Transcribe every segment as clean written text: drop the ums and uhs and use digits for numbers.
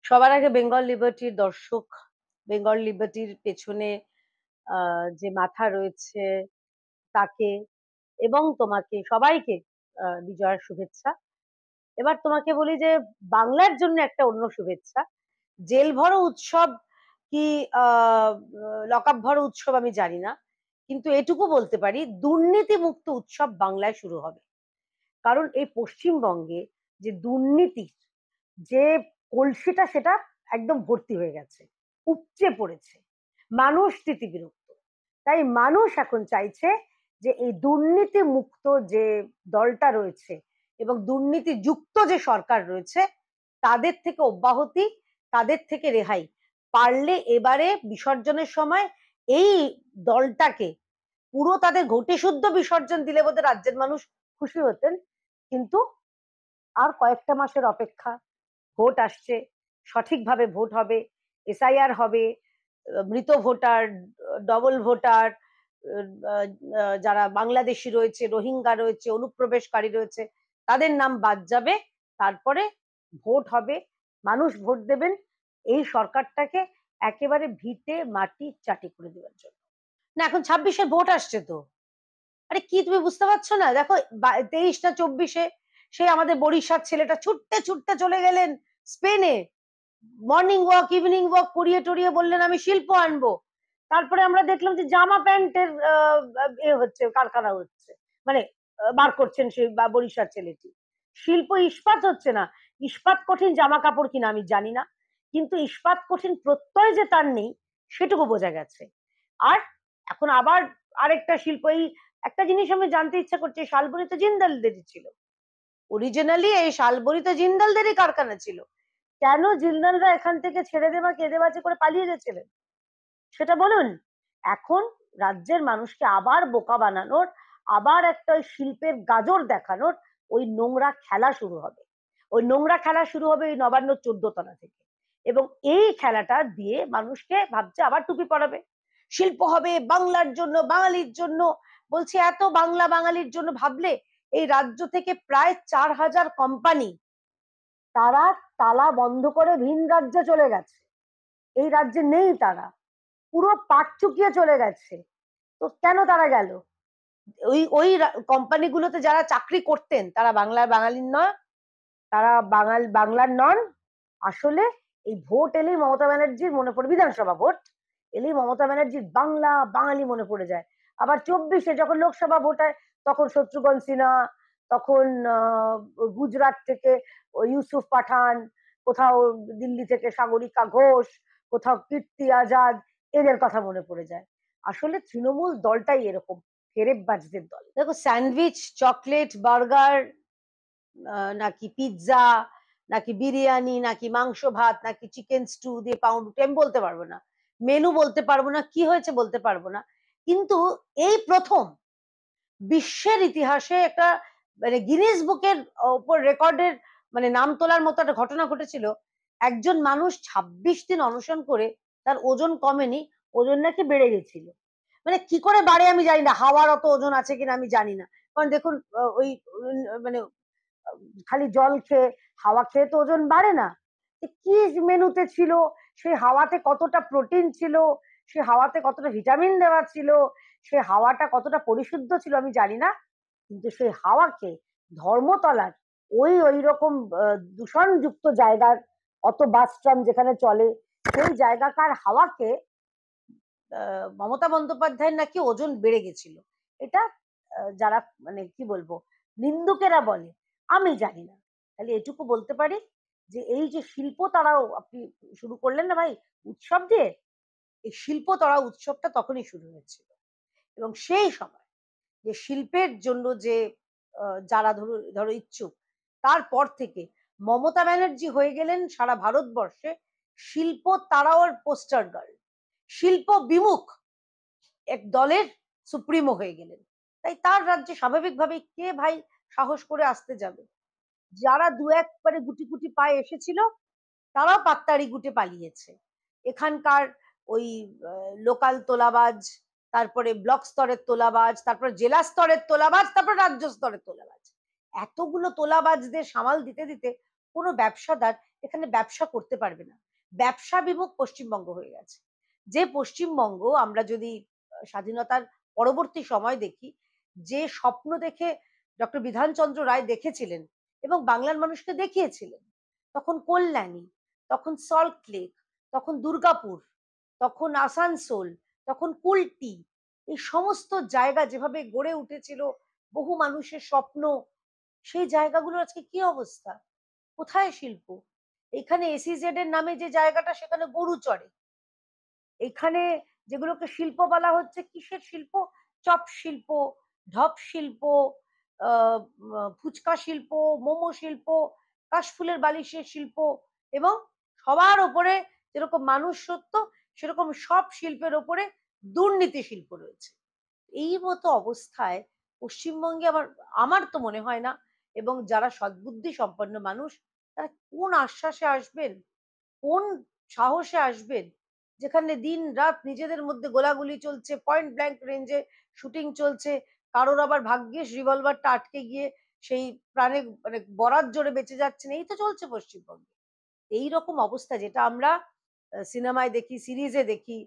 সবার আগে বেঙ্গল লিবার্টির দর্শক, বেঙ্গল লিবার্টির পেছনে যে মাথা রয়েছে তাকে এবং তোমাকে সবাইকে বিজয়ার শুভেচ্ছা। এবার তোমাকে বলি যে বাংলার জন্য একটা অন্য শুভেচ্ছা। জেল ভরো উৎসব কি লকআপ ভরো উৎসব আমি জানি না, কিন্তু এটুকু বলতে পারি দুর্নীতি মুক্ত উৎসব বাংলায় শুরু হবে। কারণ এই পশ্চিমবঙ্গে যে দুর্নীতির যে কলসিটা সেটা একদম ভর্তি হয়ে গেছে, উপচে পড়েছে, মানুষ স্থিতিবিরক্ত। তাই মানুষ এখন চাইছে যে এই দুর্নীতি মুক্ত যে দলটা রয়েছে এবং দুর্নীতি যুক্ত যে সরকার রয়েছে তাদের থেকে অব্যাহতি, তাদের থেকে রেহাই। পারলে এবারে বিসর্জনের সময় এই দলটাকে পুরো তাদের ঘটে শুদ্ধ বিসর্জন দিলে বোধহয় রাজ্যের মানুষ খুশি হতেন। কিন্তু আর কয়েকটা মাসের অপেক্ষা, ভোট আসছে, সঠিকভাবে ভোট হবে, এসআইআর হবে, মৃত ভোটার, ডবল ভোটার, যারা বাংলাদেশি রয়েছে, রোহিঙ্গা রয়েছে, অনুপ্রবেশকারী রয়েছে, তাদের নাম বাদ যাবে। তারপরে ভোট হবে, মানুষ ভোট দেবেন এই সরকারটাকে একেবারে ভিটে মাটি চাটি করে দেওয়ার জন্য। না, এখন 26-এ ভোট আসছে তো। আরে কি তুমি বুঝতে পারছো না? দেখো 23 না 24-এ সে আমাদের বরিশার ছেলেটা ছুটতে ছুটতে চলে গেলেন স্পেনে, মর্নিং ওয়াক ইভিনিং ওয়াক করিয়ে টরিয়ে বললেন আমি শিল্প আনবো। তারপরে আমরা দেখলাম যে জামা প্যান্টের হচ্ছে, কারখানা হচ্ছে, মানে বার করছেন সেই বরিশার ছেলেটি। শিল্প ইস্পাত হচ্ছে না। ইস্পাত কঠিন জামা কাপড় কিনা আমি জানি না, কিন্তু ইস্পাত কঠিন প্রত্যয় যে তার নেই সেটুকু বোঝা গেছে। আর এখন আবার আরেকটা শিল্প, এই একটা জিনিস আমি জানতে ইচ্ছা করছে, শালবনি তো জিন্দালদেরই ছিল, অরিজিনালি এই শালবনি তো জিন্দালদেরই কারখানা ছিল। কেন জিন্দালরা এখান থেকে ছেড়ে দেওয়া কেঁদে বাজে করে পালিয়ে গেছিলেন সেটা বলুন। এখন রাজ্যের মানুষকে আবার বোকা বানানোর, আবার একটা ওই শিল্পের গাজর দেখানোর ওই নোংরা খেলা শুরু হবে। ওই নোংরা খেলা শুরু হবে ওই নবান্ন 14 তলা থেকে। এবং এই খেলাটা দিয়ে মানুষকে ভাবছে আবার টুপি পরাবে, শিল্প হবে বাংলার জন্য, বাঙালির জন্য। বলছি এত বাংলা বাঙালির জন্য ভাবলে এই রাজ্য থেকে প্রায় 4000 কোম্পানি তারা তালা বন্ধ করে ভিন রাজ্যে চলে গেছে, এই রাজ্যে নেই, তারা পুরো পাট চুকিয়ে চলে গেছে। তো কেন তারা গেল? ওই ওই কোম্পানিগুলোতে যারা চাকরি করতেন তারা বাঙালির নয়, তারা বাংলার নন। আসলে এই ভোট এলেই মমতা ব্যানার্জির মনে পড়ে, বিধানসভা ভোট এলেই মমতা ব্যানার্জির বাংলা বাঙালি মনে পড়ে যায়। আবার 24-এ যখন লোকসভা ভোট হয় তখন শত্রুঘ্ন সিনহা, তখন গুজরাট থেকে ইউসুফ পাঠান, কোথাও দিল্লি থেকে সাগরিকা ঘোষ, কোথাও কীর্তি আজাদ, এদের কথা মনে পড়ে যায়। আসলে তৃণমূল দলটাই এরকম ফেরেববাজদের দল। দেখো, স্যান্ডউইচ, চকলেট, বার্গার, নাকি পিৎজা, নাকি বিরিয়ানি, নাকি মাংস ভাত, নাকি চিকেন স্টু দিয়ে পাউন্ড আমি বলতে পারবো না, মেনু বলতে পারবো না, কি হয়েছে বলতে পারবো না। কিন্তু এই প্রথম বিশ্বের ইতিহাসে একটা মানে গিনেস বুকের উপর রেকর্ডের মানে নাম তোলার মতো একটা ঘটনা ঘটেছিল। একজন মানুষ 26 দিন অনশন করে তার ওজন কমেনি, ওজন নাকি বেড়ে গেছিল। মানে কি করে বাড়ে আমি জানি না, হাওয়ার অত ওজন আছে কিনা আমি জানি না। কারণ দেখুন ওই মানে খালি জল খেয়ে, হাওয়া খেয়ে তো ওজন বাড়ে না। কি মেনুতে ছিল, সেই হাওয়াতে কতটা প্রোটিন ছিল, সে হাওয়াতে কতটা ভিটামিন দেওয়া ছিল, সে হাওয়াটা কতটা পরিশুদ্ধ ছিল আমি জানি না। কিন্তু সেই হাওয়াকে ধর্মতলার ওই রকম দূষণযুক্ত জায়গার, অত বাস ট্রাম যেখানে চলে সেই জায়গাকার হাওয়াকে মমতা বন্দ্যোপাধ্যায়ের নাকি ওজন বেড়ে গেছিল। এটা যারা মানে কি বলবো নিন্দুকেরা বলে, আমি জানি না। তাহলে এটুকু বলতে পারি যে এই যে শিল্প তারাও আপনি শুরু করলেন না ভাই উৎসব দিয়ে, এই শিল্প তারা উৎসবটা তখনই শুরু হয়েছিল। এবং সেই সময় যে শিল্পের জন্য যে যারা ধরো ধরো ইচ্ছুক, তারপর থেকে মমতা ব্যানার্জি হয়ে গেলেন সারা ভারতবর্ষে শিল্প তারাওর পোস্টার গার্ল, শিল্প বিমুখ এক দলের সুপ্রিমো হয়ে গেলেন। তাই তার রাজ্যে স্বাভাবিকভাবে কে ভাই সাহস করে আসতে যাবে? যারা দু একবারে গুটি গুটি পায়ে এসেছিল তারাও পাত্তাড়ি গুটে পালিয়েছে। এখানকার ওই লোকাল তোলাবাজ, তারপরে ব্লক স্তরের তোলাবাজ, তারপর জেলা স্তরের তোলাবাজ, তারপর রাজ্য স্তরের তোলাবাজ, এতগুলো তোলাবাজদের সামাল দিতে দিতে কোনো ব্যবসাদার এখানে ব্যবসা করতে পারবে না। ব্যবসা বিমুখ পশ্চিমবঙ্গ হয়ে গেছে। যে পশ্চিমবঙ্গ আমরা যদি স্বাধীনতার পরবর্তী সময় দেখি, যে স্বপ্ন দেখে ডক্টর বিধানচন্দ্র রায় দেখেছিলেন এবং বাংলার মানুষকে দেখিয়েছিলেন, তখন কল্যাণী, তখন সল্ট লেক, তখন দুর্গাপুর, তখন আসানসোল, তখন কুলটি, এই সমস্ত জায়গা যেভাবে গড়ে উঠেছিল, বহু মানুষের স্বপ্ন, সেই জায়গাগুলোর আজকে কি অবস্থা? কোথায় শিল্প? এখানে এসইজেড এর নামে যে জায়গাটা, সেখানে গরু চড়ে। এখানে যেগুলোকে শিল্প বলা হচ্ছে, কিসের শিল্প? চপ শিল্প, ঢপ শিল্প, ফুচকা শিল্প, মোমো শিল্প, কাশফুলের বালিশের শিল্প, এবং সবার ওপরে যেরকম মানুষ সত্য, সেরকম সব শিল্পের ওপরে দুর্নীতি শিল্প রয়েছে। এই মতো অবস্থায় পশ্চিমবঙ্গে আমার তো মনে হয় না, এবং যারা সদ্বুদ্ধি সম্পন্ন মানুষ, তারা কোন আশ্বাসে আসবেন, কোন সাহসে আসবেন, যেখানে দিন রাত নিজেদের মধ্যে গোলাগুলি চলছে, পয়েন্ট ব্ল্যাঙ্ক রেঞ্জে শুটিং চলছে, কারোর আবার ভাগ্যিস রিভলভারটা আটকে গিয়ে সেই প্রাণে মানে বরাত জোরে বেঁচে যাচ্ছেন, এই তো চলছে পশ্চিমবঙ্গে। এইরকম অবস্থা যেটা আমরা সিনেমায় দেখি, সিরিজে দেখি,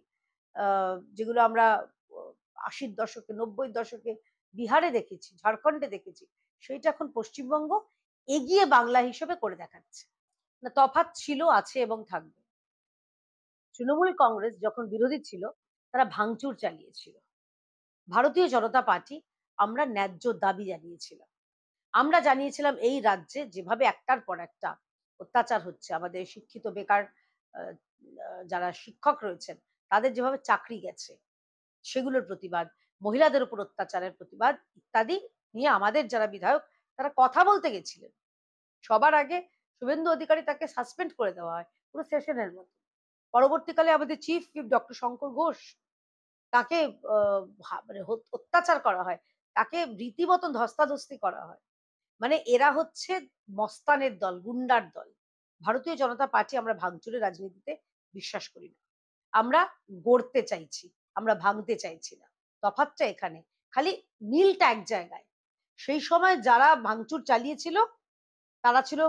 যেগুলো আমরা ৮০-র দশকে, ৯০-র দশকে বিহারে দেখেছি, ঝাড়খণ্ডে দেখেছি, সেইটা এখন পশ্চিমবঙ্গ এগিয়ে বাংলা হিসেবে করে দেখাচ্ছে। না, তফাৎ ছিল, আছে এবং থাকবে। তৃণমূল কংগ্রেস যখন বিরোধী ছিল, তারা ভাঙচুর চালিয়েছিল। ভারতীয় জনতা পার্টি, আমরা ন্যায্য দাবি জানিয়েছিলাম। আমরা জানিয়েছিলাম এই রাজ্যে যেভাবে একটার পর একটা অত্যাচার হচ্ছে, আমাদের শিক্ষিত বেকার যারা শিক্ষক রয়েছেন, তাদের যেভাবে চাকরি গেছে, সেগুলোর প্রতিবাদ, মহিলাদের উপর অত্যাচারের প্রতিবাদ ইত্যাদি নিয়ে আমাদের যারা বিধায়ক, তারা কথা বলতে গেছিলেন। সবার আগে শুভেন্দু অধিকারী, তাকে সাসপেন্ড করে দেওয়া হয় পুরো সেশনের মতো। পরবর্তীকালে আমাদের chief whip doctor Shankar Ghosh, তাকে মানে অত্যাচার করা হয়, তাকে রীতিমতন ধস্তাধস্তি করা হয়। মানে এরা হচ্ছে মস্তানের দল, গুন্ডার দল। ভারতীয় জনতা পার্টি আমরা ভাঙচুরের রাজনীতিতে বিশ্বাস করি না। আমরা গড়তে চাইছি, আমরা ভাঙতে চাইছি না। তফাৎটা এখানে। খালি মিলটা এক জায়গায়। সেই সময় যারা ভাঙচুর চালিয়েছিল, তারা ছিল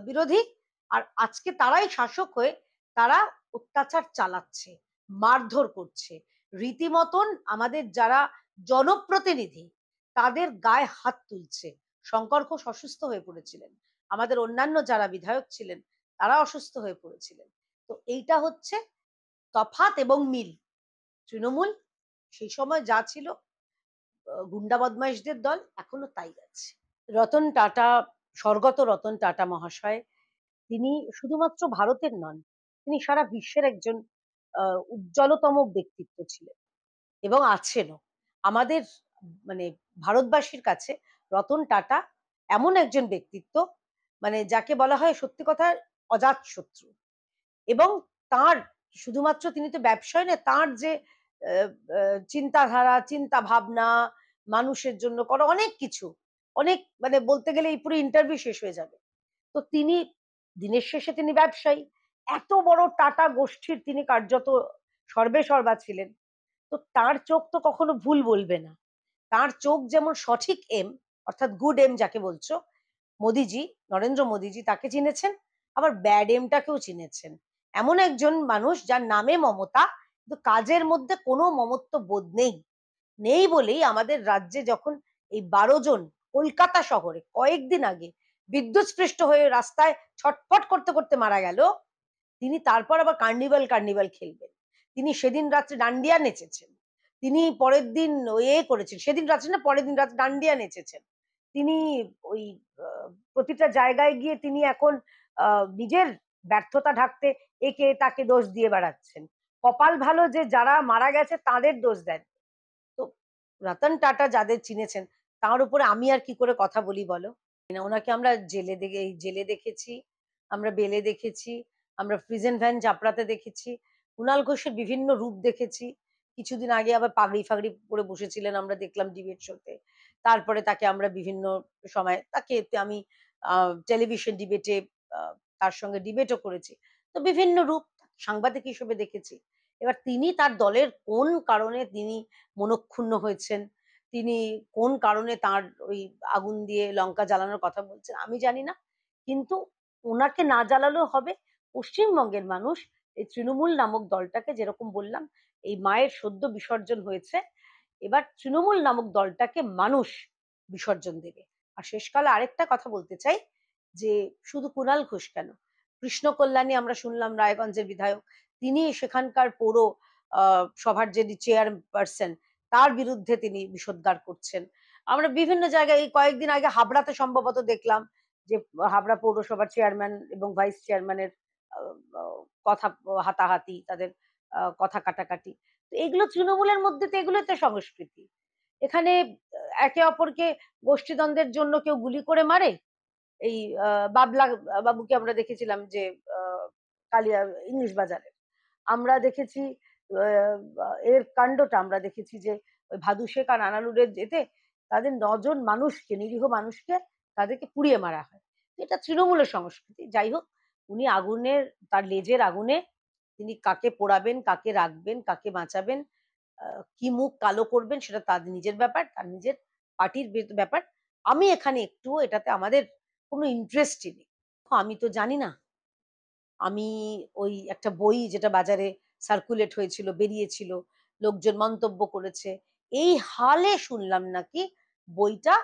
বিরোধী, আর আজকে তারাই শাসক হয়ে তারা অত্যাচার চালাচ্ছে, মারধর করছে, রীতিমতন আমাদের যারা জনপ্রতিনিধি, তাদের গায়ে হাত তুলছে। শঙ্কর ঘোষ অসুস্থ হয়ে পড়েছিলেন, আমাদের অন্যান্য যারা বিধায়ক ছিলেন, তারা অসুস্থ হয়ে পড়েছিলেন। তো এইটা হচ্ছে তফাৎ এবং মিল। তৃণমূল সেই সময় যা ছিল, গুন্ডা বদমাইশদের দল, এখনো তাই আছে। রতন টাটা, স্বর্গত রতন টাটা মহাশয়, তিনি শুধুমাত্র ভারতের নন, তিনি সারা বিশ্বের একজন উজ্জ্বলতম ব্যক্তিত্ব ছিলেন এবং আছেনও। আমাদের মানে ভারতবাসীর কাছে রতন টাটা এমন একজন ব্যক্তিত্ব, মানে যাকে বলা হয় সত্যি কথা অজাত শত্রু। এবং তার শুধুমাত্র তিনি তো ব্যবসায়ী না, তার যে চিন্তাধারা, চিন্তা ভাবনা, মানুষের জন্য করা অনেক কিছু, অনেক মানে বলতে গেলে এই পুরো ইন্টারভিউ শেষ হয়ে যাবে। তো তিনি দিনের শেষে তিনি ব্যবসায়ী, এত বড় টাটা গোষ্ঠীর তিনি কার্যত সর্বে সর্বা ছিলেন। তো তার চোখ তো কখনো ভুল বলবে না। তার চোখ যেমন সঠিক এম, অর্থাৎ গুড এম যাকে বলছো, মোদিজি, নরেন্দ্র মোদিজি তাকে চিনেছেন, আবার ব্যাড এমটাকেও চিনেছেন। এমন একজন মানুষ যার নামে মমতা, কিন্তু কাজের মধ্যে কোনো মমত্ব বোধ নেই। নেই বলেই আমাদের রাজ্যে যখন এই ১২ জন কলকাতা শহরে কয়েকদিন আগে বিদ্যুৎস্পৃষ্ট হয়ে রাস্তায় ছটফট করতে করতে মারা গেল, তিনি তারপর আবার কার্নিভাল কার্নিভাল খেলবেন। তিনি সেদিন রাত্রে ডান্ডিয়া নেচেছেন, তিনি পরের দিন করেছেন, সেদিন রাত্রে না, পরের দিন রাত্রে ডান্ডিয়া নেচেছেন। তিনি ওই প্রতিটা জায়গায় গিয়ে তিনি এখন নিজের ব্যর্থতা ঢাকতে একে তাকে দোষ দিয়ে বেড়াচ্ছেন। কপাল ভালো যে যারা মারা গেছে তাদের দোষ দেন। তো রতন টাটা যাদের চিনেছেন, তার উপরে আমি আর কি করে কথা বলি বলো? ওনাকে আমরা জেলে দেখেছি, আমরা বেলে দেখেছি, আমরা প্রিজন ভ্যান চাপড়াতে দেখেছি, কুণাল ঘোষের বিভিন্ন রূপ দেখেছি। কিছুদিন আগে আবার পাগড়ি ফাগড়ি পরে বসেছিলেন, আমরা দেখলাম ডিবেট শোতে। তারপরে তাকে আমরা বিভিন্ন সময় তাকে আমি টেলিভিশন ডিবেটে তার সঙ্গে ডিবেটও করেছি। তো বিভিন্ন রূপ সাংবাদিক হিসেবে দেখেছি। এবার তিনি তার দলের কোন কারণে তিনি মনক্ষুণ্ণ হয়েছেন, তিনি কোন কারণে তার ওই আগুন দিয়ে লঙ্কা জ্বালানোর কথা বলছেন, আমি জানি না। কিন্তু ওনাকে না জ্বালালেও হবে। পশ্চিমবঙ্গের মানুষ এই তৃণমূল নামক দলটাকে, যেরকম বললাম, এই মায়ের সদ্য বিসর্জন হয়েছে, এবার তৃণমূল নামক দলটাকে মানুষ বিসর্জন দেবে। আর শেষকালে আরেকটা কথা বলতে চাই, যে শুধু কুণাল ঘোষ কেন, কৃষ্ণ কল্যাণী আমরা শুনলাম রায়গঞ্জের বিধায়ক, তিনি সেখানকার পৌর সভার যিনি চেয়ারপারসন, তার বিরুদ্ধে তিনি বিষোদ্গার করছেন। আমরা বিভিন্ন জায়গায়, এই কয়েকদিন আগে হাবড়াতে সম্ভবত দেখলাম যে হাবড়া পৌরসভার চেয়ারম্যান এবং ভাইস চেয়ারম্যানের কথা হাতাহাতি, তাদের কথা কাটাকাটি। তো এগুলো তৃণমূলের মধ্যে, তো এগুলো তো সংস্কৃতি। এখানে একে অপরকে গোষ্ঠীদ্বন্দ্বের জন্য কেউ গুলি করে মারে। এই বাবলা বাবুকে আমরা দেখেছিলাম যে কালিয়া ইংলিশ বাজারে আমরা দেখেছি, এর কাণ্ডটা আমরা দেখেছি যে ওই ভাদু শেখ আর আনালুরের যেতে তাদের 9 জন মানুষকে, নিরীহ মানুষকে তাদেরকে পুড়িয়ে মারা হয়। এটা তৃণমূলের সংস্কৃতি। যাই হোক, উনি আগুনের, তার লেজের আগুনে তিনি কাকে পোড়াবেন, কাকে রাখবেন, কাকে বাঁচাবেন, কি মুখ কালো করবেন, সেটা তার নিজের ব্যাপার, তার নিজের পার্টির ব্যাপার। আমি এখানে একটুও এটাতে আমাদের কোনো ইন্টারেস্টই নেই। আমি তো জানি না, আমি ওই একটা বই যেটা বাজারে সার্কুলেট হয়েছিল, বেরিয়েছিল, লোকজন মন্তব্য করেছে, এই হালে শুনলাম নাকি বইটা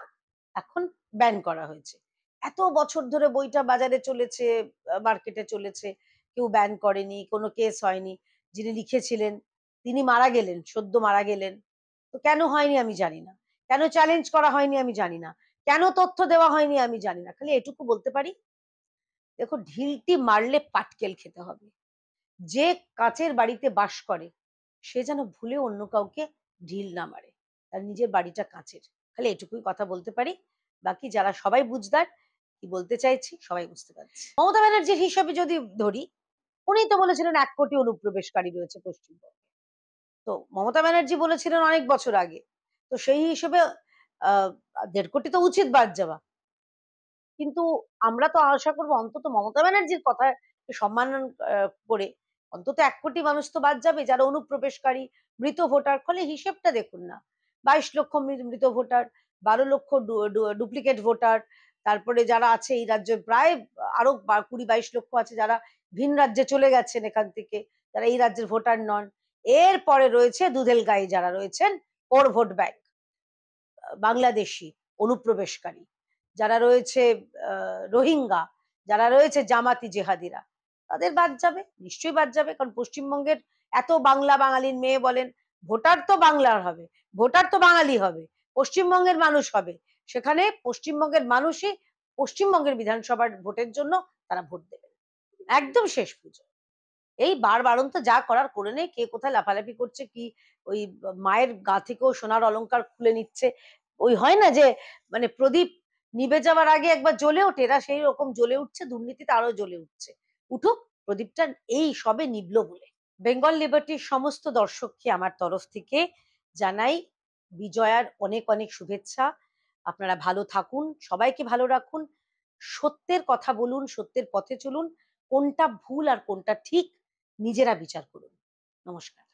এখন ব্যান করা হয়েছে। এত বছর ধরে বইটা বাজারে চলেছে, মার্কেটে চলেছে, কেউ ব্যান করেনি, কোনো কেস হয়নি। যিনি লিখেছিলেন তিনি মারা গেলেন, সদ্য মারা গেলেন। তো কেন হয়নি আমি জানি না, কেন চ্যালেঞ্জ করা হয়নি আমি জানি না, কেন তথ্য দেওয়া হয়নি আমি জানি না। খালি এটুকু বলতে পারি, দেখো, ঢিলটি মারলে পাটকেল খেতে হবে। যে কাঁচের বাড়িতে বাস করে সে যেন ভুলে অন্য কাউকে ঢিল না মারে, তার নিজের বাড়িটা কাঁচের। খালি এটুকুই কথা বলতে পারি। বাকি যারা সবাই বুঝদার, কি বলতে চাইছি সবাই বুঝতে পারছে। মমতা ব্যানার্জির হিসাবে যদি ধরি, উনি তো বলেছিলেন 1 কোটি অনুপ্রবেশকারী রয়েছে পশ্চিমবঙ্গে। তো মমতা ব্যানার্জি বলেছিলেন অনেক বছর আগে। তো সেই হিসেবে 1.5 কোটি তো উচিত বাদ যাওয়া। কিন্তু আমরা তো আশা করবো অন্তত মমতা ব্যানার্জির কথা সম্মান করে অন্তত 1 কোটি মানুষ তো বাদ যাবে যারা অনুপ্রবেশকারী, মৃত ভোটার। ফলে হিসেবটা দেখুন না, 22 লক্ষ মৃত ভোটার, 12 লক্ষ ডুপ্লিকেট ভোটার, তারপরে যারা আছে এই রাজ্যে প্রায় আরো 20-22 লক্ষ আছে যারা ভিন রাজ্যে চলে গেছেন এখান থেকে, যারা এই রাজ্যের ভোটার নন। এরপরে রয়েছে দুধেল গায়ে যারা রয়েছেন, ওর ভোট ব্যাংক, বাংলাদেশি অনুপ্রবেশকারী, যারা রয়েছে রোহিঙ্গা, যারা রয়েছে জামাতি জেহাদিরা, তাদের বাদ যাবে, নিশ্চয়ই বাদ যাবে। কারণ পশ্চিমবঙ্গের এত বাংলা বাঙালির মেয়ে বলেন, ভোটার তো বাংলার হবে, ভোটার তো বাঙালি হবে, পশ্চিমবঙ্গের মানুষ হবে। সেখানে পশ্চিমবঙ্গের মানুষই পশ্চিমবঙ্গের বিধানসভার ভোটের জন্য তারা ভোট দেবে। একদম শেষ পুজো। এই বারবারন্ত যা করার করে নেই, কে কোথায় লাফালাফি করছে, কি ওই মায়ের গা থেকেও সোনার অলংকার খুলে নিচ্ছে। ওই হয় না যে মানে প্রদীপ নিভে যাওয়ার আগে একবার জ্বলে ওঠে, এরা সেই রকম জ্বলে উঠছে, দুর্নীতিতে আরো জ্বলে উঠছে। উঠুক, প্রদীপটা এই সবে নিভলো বলে। বেঙ্গল লিবার্টির সমস্ত দর্শককে আমার তরফ থেকে জানাই বিজয়ার অনেক অনেক শুভেচ্ছা। আপনারা ভালো থাকুন, সবাইকে ভালো রাখুন, সত্যের কথা বলুন, সত্যের পথে চলুন, কোনটা ভুল আর কোনটা ঠিক নিজেরা বিচার করুন। নমস্কার।